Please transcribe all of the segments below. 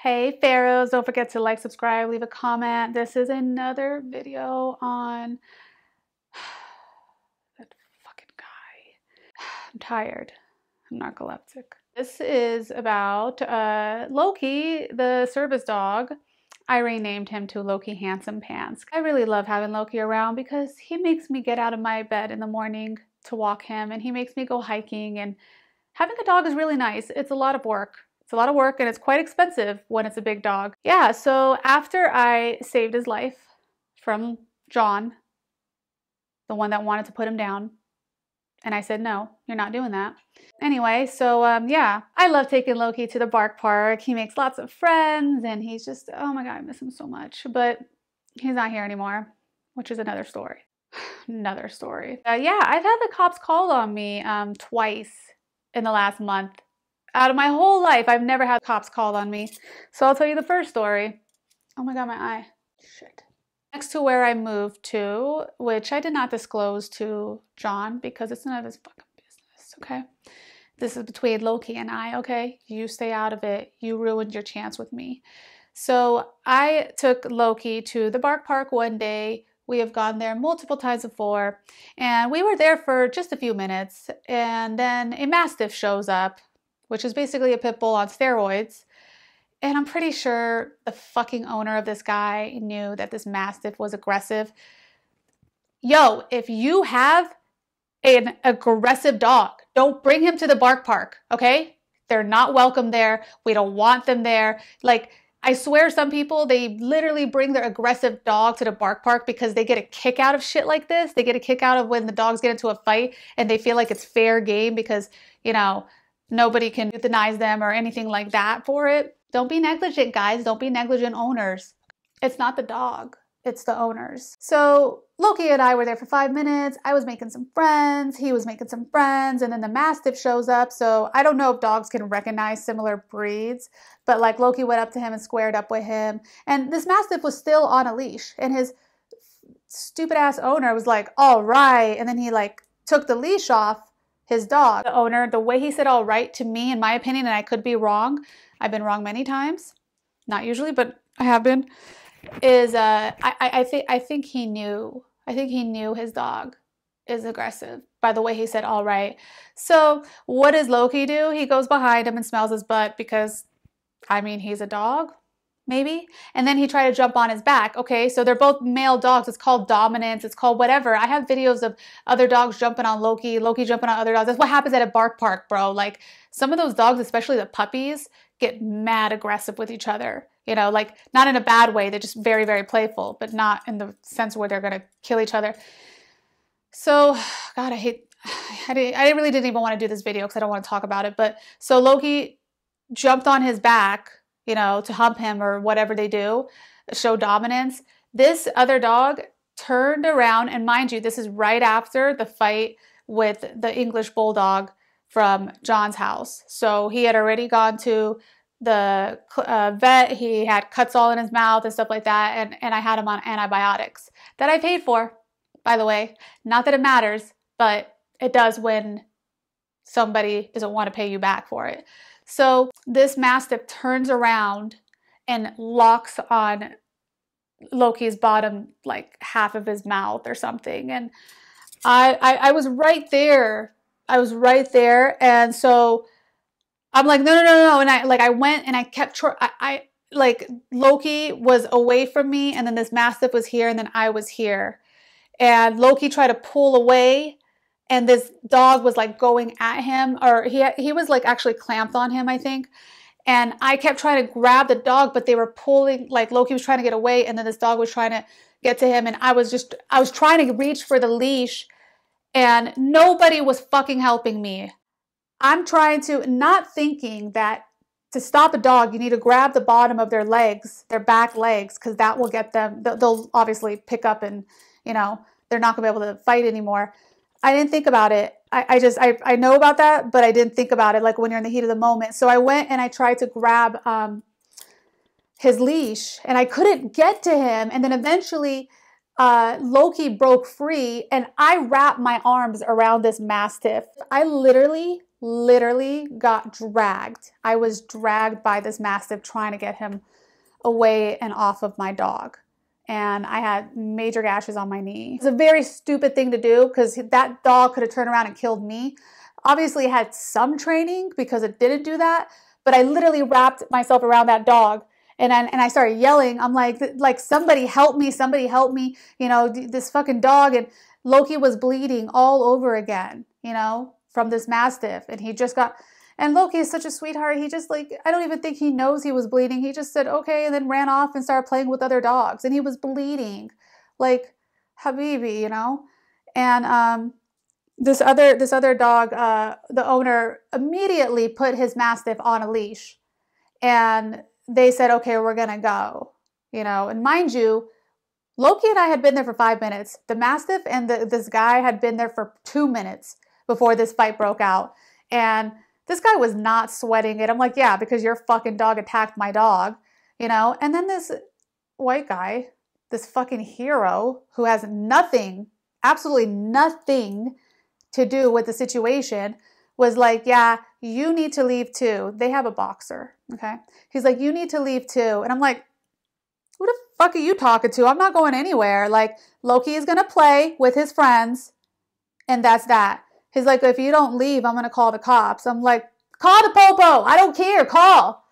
Hey pharaohs, don't forget to like, subscribe, leave a comment. This is another video on that fucking guy. I'm tired. I'm narcoleptic. This is about Loki, the service dog. I renamed him to Loki Handsome Pants. I really love having Loki around because he makes me get out of my bed in the morning to walk him, and he makes me go hiking, and having a dog is really nice. It's a lot of work. It's a lot of work and it's quite expensive when it's a big dog. Yeah, so after I saved his life from John, the one that wanted to put him down, and I said, no, you're not doing that. Anyway, so yeah, I love taking Loki to the bark park. He makes lots of friends and he's just, oh my God, I miss him so much. But he's not here anymore, which is another story. Another story. Yeah, I've had the cops called on me twice in the last month. Out of my whole life, I've never had cops called on me. So I'll tell you the first story. Oh my God, my eye. Shit. Next to where I moved to, which I did not disclose to John because it's none of his fucking business, okay? This is between Loki and I, okay? You stay out of it. You ruined your chance with me. So I took Loki to the bark park one day. We have gone there multiple times before. And we were there for just a few minutes. And then a Mastiff shows up, which is basically a pit bull on steroids. And I'm pretty sure the fucking owner of this guy knew that this Mastiff was aggressive. Yo, if you have an aggressive dog, don't bring him to the bark park, okay? They're not welcome there. We don't want them there. Like, I swear some people, they literally bring their aggressive dog to the bark park because they get a kick out of shit like this. They get a kick out of when the dogs get into a fight and they feel like it's fair game because, you know, nobody can euthanize them or anything like that for it. Don't be negligent, guys. Don't be negligent owners. It's not the dog. It's the owners. So Loki and I were there for 5 minutes. I was making some friends. He was making some friends. And then the Mastiff shows up. So I don't know if dogs can recognize similar breeds. But like Loki went up to him and squared up with him. And this Mastiff was still on a leash. And his stupid ass owner was like, all right. And then he like took the leash off his dog. The owner, the way he said all right to me, in my opinion, and I could be wrong, I've been wrong many times, not usually, but I have been, is I think he knew his dog is aggressive by the way he said all right. So what does Loki do? He goes behind him and smells his butt because, I mean, he's a dog. Maybe. And then he tried to jump on his back. Okay, so they're both male dogs. It's called dominance. It's called whatever. I have videos of other dogs jumping on Loki, Loki jumping on other dogs. That's what happens at a bark park, bro. Like, some of those dogs, especially the puppies, get mad aggressive with each other. You know, like, not in a bad way. They're just very, very playful, but not in the sense where they're going to kill each other. So, God, I really didn't even want to do this video because I don't want to talk about it. But so Loki jumped on his back, you know, to hump him or whatever they do, show dominance. This other dog turned around, and mind you, this is right after the fight with the English bulldog from John's house. So he had already gone to the vet. He had cuts all in his mouth and stuff like that. And I had him on antibiotics that I paid for, by the way. Not that it matters, but it does when somebody doesn't want to pay you back for it. So this Mastiff turns around and locks on Loki's bottom, like half of his mouth or something. And I was right there. I was right there. And so I'm like, no. And I went and I kept, like Loki was away from me. And then this Mastiff was here and then I was here. And Loki tried to pull away. And this dog was like going at him, or he was like actually clamped on him, I think. And I kept trying to grab the dog, but they were pulling, like Loki was trying to get away. And then this dog was trying to get to him. And I was trying to reach for the leash and nobody was fucking helping me. I'm trying to, not thinking that to stop a dog, you need to grab the bottom of their legs, their back legs, because that will get them, they'll obviously pick up and, you know, they're not gonna be able to fight anymore. I didn't think about it. I know about that, but I didn't think about it like when you're in the heat of the moment. So I went and I tried to grab his leash and I couldn't get to him. And then eventually Loki broke free and I wrapped my arms around this Mastiff. I literally literally got dragged. I was dragged by this Mastiff trying to get him away and off of my dog. And I had major gashes on my knee. It's a very stupid thing to do because that dog could have turned around and killed me. Obviously, it had some training because it didn't do that, but I literally wrapped myself around that dog and I started yelling. I'm like, somebody help me, you know, this fucking dog. And Loki was bleeding all over again, you know, from this Mastiff. And he just got, and Loki is such a sweetheart. He just like, I don't even think he knows he was bleeding. He just said, okay, and then ran off and started playing with other dogs. And he was bleeding like Habibi, you know? And this other dog, the owner immediately put his Mastiff on a leash. And they said, okay, we're going to go, you know? And mind you, Loki and I had been there for 5 minutes. The Mastiff and this guy had been there for 2 minutes before this fight broke out. And this guy was not sweating it. I'm like, yeah, because your fucking dog attacked my dog, you know? And then this white guy, this fucking hero who has nothing, absolutely nothing to do with the situation, was like, yeah, you need to leave too. They have a boxer, okay? He's like, you need to leave too. And I'm like, who the fuck are you talking to? I'm not going anywhere. Like, Loki is going to play with his friends, and that's that. He's like, if you don't leave, I'm going to call the cops. I'm like, call the popo. I don't care. Call.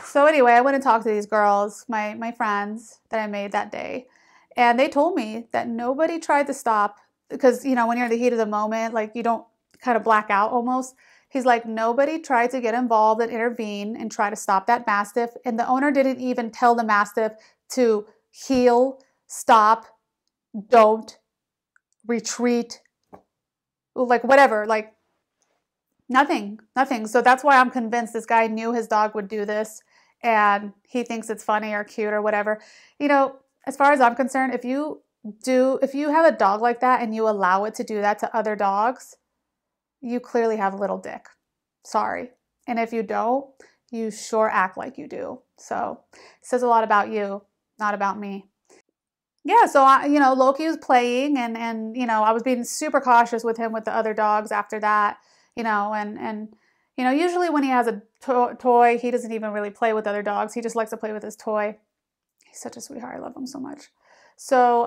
So anyway, I went and talked to these girls, my friends that I made that day. And they told me that nobody tried to stop because, you know, when you're in the heat of the moment, like you don't kind of black out almost. He's like, nobody tried to get involved and intervene and try to stop that Mastiff. And the owner didn't even tell the Mastiff to heel, stop, don't, retreat, like whatever, like nothing. So that's why I'm convinced this guy knew his dog would do this and he thinks it's funny or cute or whatever. You know, as far as I'm concerned, if you have a dog like that and you allow it to do that to other dogs, you clearly have a little dick. Sorry. And if you don't, you sure act like you do. So it says a lot about you, not about me. Yeah, so you know, Loki was playing and you know, I was being super cautious with him with the other dogs after that, you know, and you know, usually when he has a toy, he doesn't even really play with other dogs. He just likes to play with his toy. He's such a sweetheart. I love him so much. So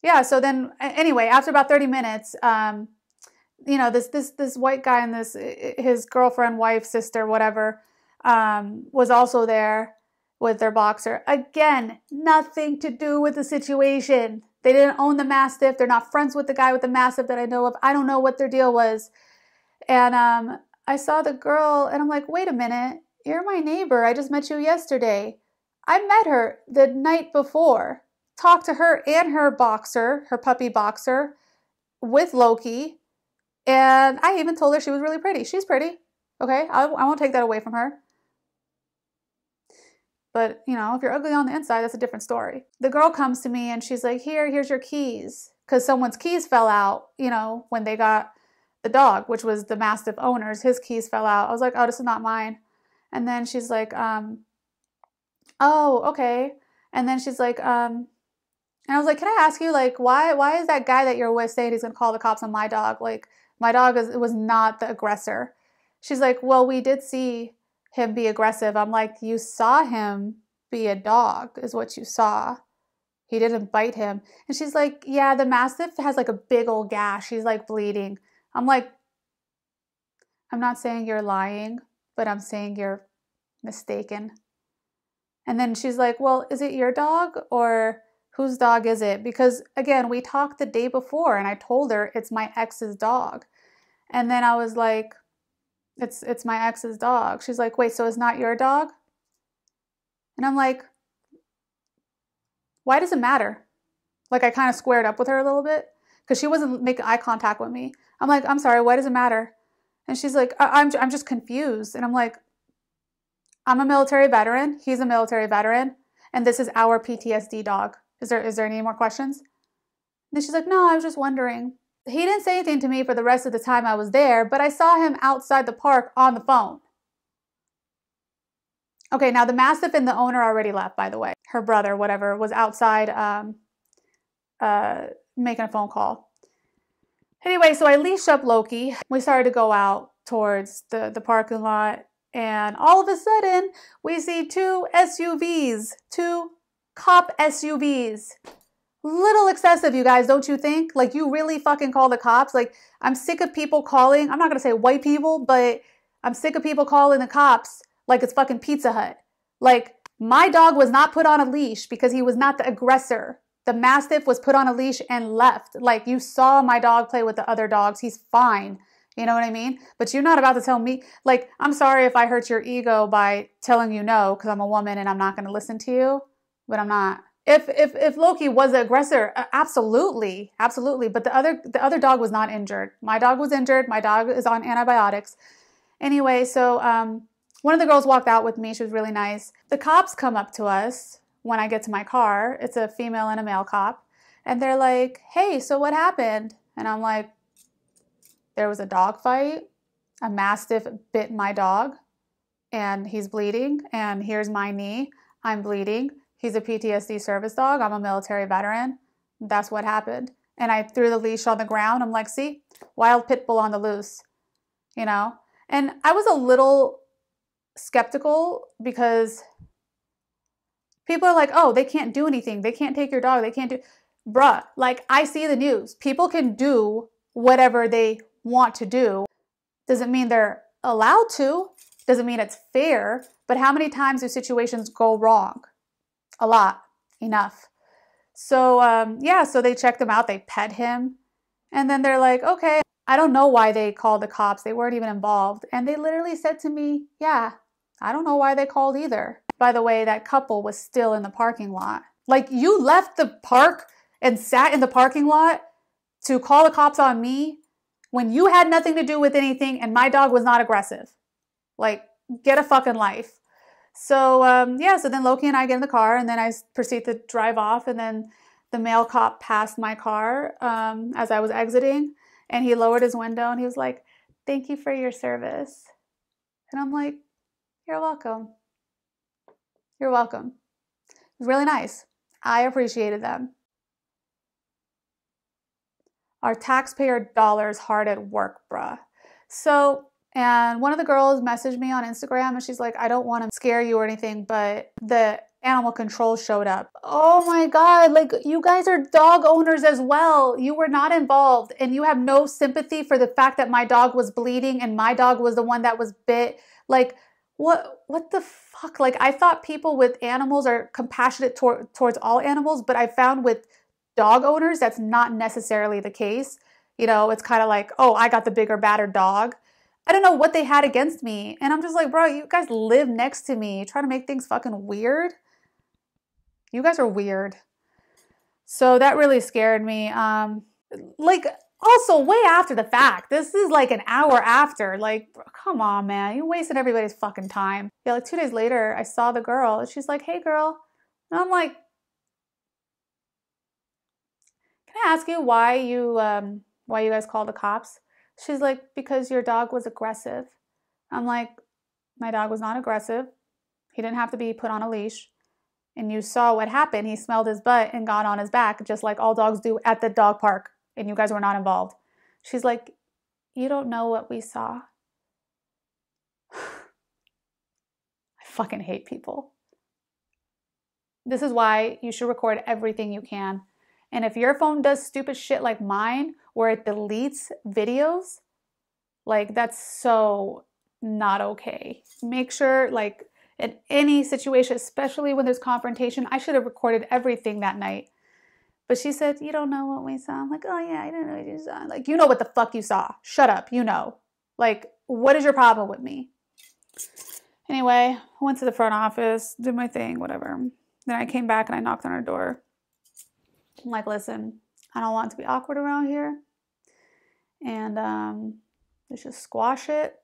yeah, so then anyway, after about 30 minutes, you know, this white guy and his girlfriend, wife, sister, whatever, was also there with their boxer. Again, nothing to do with the situation. They didn't own the Mastiff. They're not friends with the guy with the Mastiff that I know of. I don't know what their deal was. And I saw the girl and I'm like, wait a minute. You're my neighbor. I just met you yesterday. I met her the night before. Talked to her and her boxer, her puppy boxer, with Loki. And I even told her she was really pretty. She's pretty. Okay? I won't take that away from her. But, you know, if you're ugly on the inside, that's a different story. The girl comes to me and she's like, here's your keys. Because someone's keys fell out, you know, when they got the dog, which was the Mastiff owner's. His keys fell out. I was like, oh, this is not mine. And then she's like, oh, okay. And then she's like, and I was like, can I ask you, like, why is that guy that you're with saying he's going to call the cops on my dog? Like, my dog was not the aggressor. She's like, well, we did see him be aggressive. I'm like, you saw him be a dog is what you saw. He didn't bite him. And she's like, yeah, the Mastiff has like a big old gash. He's like bleeding. I'm like, I'm not saying you're lying, but I'm saying you're mistaken. And then she's like, well, is it your dog or whose dog is it? Because again, we talked the day before and I told her it's my ex's dog. And then I was like, it's my ex's dog. She's like, wait, so it's not your dog? And I'm like, why does it matter? Like I kind of squared up with her a little bit because she wasn't making eye contact with me. I'm like, I'm sorry, why does it matter? And she's like, I'm just confused. And I'm like, I'm a military veteran. He's a military veteran. And this is our PTSD dog. Is there any more questions? And then she's like, no, I was just wondering. He didn't say anything to me for the rest of the time I was there, but I saw him outside the park on the phone. Okay, now the Mastiff and the owner already left, by the way. Her brother, whatever, was outside making a phone call. Anyway, so I leash up Loki. We started to go out towards the parking lot, and all of a sudden we see two SUVs, two cop SUVs. Little excessive, you guys, don't you think? Like, you really fucking call the cops? Like, I'm sick of people calling, I'm not gonna say white people, but I'm sick of people calling the cops like it's fucking Pizza Hut. Like, my dog was not put on a leash because he was not the aggressor. The Mastiff was put on a leash and left. Like, you saw my dog play with the other dogs. He's fine. You know what I mean? But you're not about to tell me, like, I'm sorry if I hurt your ego by telling you no because I'm a woman and I'm not going to listen to you, but I'm not. If Loki was the aggressor, absolutely, absolutely. But the other dog was not injured. My dog was injured. My dog is on antibiotics. Anyway, so one of the girls walked out with me. She was really nice. The cops come up to us when I get to my car. It's a female and a male cop. And they're like, hey, so what happened? And I'm like, there was a dog fight. A Mastiff bit my dog and he's bleeding. And here's my knee. I'm bleeding. He's a PTSD service dog. I'm a military veteran. That's what happened. And I threw the leash on the ground. I'm like, see, wild pit bull on the loose, you know? And I was a little skeptical because people are like, oh, they can't do anything. They can't take your dog. They can't do, bruh, like, I see the news. People can do whatever they want to do. Doesn't mean they're allowed to. Doesn't mean it's fair. But how many times do situations go wrong? A lot. Enough. So, yeah, so they checked him out. They pet him. And then they're like, okay, I don't know why they called the cops. They weren't even involved. And they literally said to me, yeah, I don't know why they called either. By the way, that couple was still in the parking lot. Like, you left the park and sat in the parking lot to call the cops on me when you had nothing to do with anything and my dog was not aggressive. Like, get a fucking life. So, yeah, so then Loki and I get in the car and then I proceed to drive off, and then the male cop passed my car as I was exiting, and he lowered his window and he was like, thank you for your service. And I'm like, you're welcome. You're welcome. It was really nice. I appreciated them. Our taxpayer dollars hard at work, bruh. So, and one of the girls messaged me on Instagram and she's like, I don't want to scare you or anything, but the animal control showed up. Oh my God, like, you guys are dog owners as well. You were not involved and you have no sympathy for the fact that my dog was bleeding and my dog was the one that was bit. Like, what the fuck? Like, I thought people with animals are compassionate towards all animals, but I found with dog owners, that's not necessarily the case. You know, it's kind of like, oh, I got the bigger, badder dog. I don't know what they had against me. And I'm just like, bro, you guys live next to me. Trying to make things fucking weird. You guys are weird. So that really scared me. Like, also way after the fact. This is like an hour after. Like, come on, man. You're wasting everybody's fucking time. Yeah, like 2 days later, I saw the girl. And she's like, hey, girl. And I'm like, can I ask you why you guys called the cops? She's like, because your dog was aggressive. I'm like, my dog was not aggressive. He didn't have to be put on a leash. And you saw what happened. He smelled his butt and got on his back, just like all dogs do at the dog park. And you guys were not involved. She's like, you don't know what we saw. I fucking hate people. This is why you should record everything you can. And if your phone does stupid shit like mine, where it deletes videos, like, that's so not okay. Make sure, like, in any situation, especially when there's confrontation, I should have recorded everything that night. But she said, you don't know what we saw. I'm like, oh yeah, I don't know what you saw. Like, you know what the fuck you saw. Shut up, you know. Like, what is your problem with me? Anyway, I went to the front office, did my thing, whatever. Then I came back and I knocked on her door. I'm like, listen, I don't want it to be awkward around here. And let's just squash it,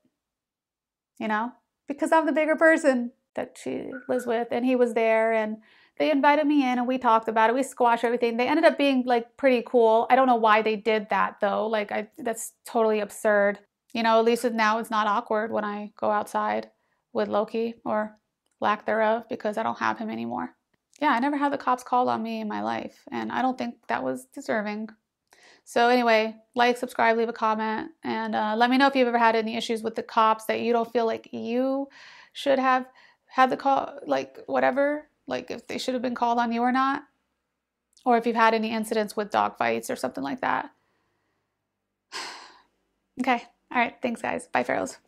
you know, because I'm the bigger person that she lives with. And he was there and they invited me in and we talked about it. We squashed everything. They ended up being like pretty cool. I don't know why they did that though. Like, that's totally absurd. You know, at least now it's not awkward when I go outside with Loki, or lack thereof, because I don't have him anymore. Yeah, I never had the cops call on me in my life, and I don't think that was deserving. So anyway, like, subscribe, leave a comment, and let me know if you've ever had any issues with the cops that you don't feel like you should have had the call, like whatever, like if they should have been called on you or not, or if you've had any incidents with dog fights or something like that. Okay. All right. Thanks, guys. Bye, pharaohs.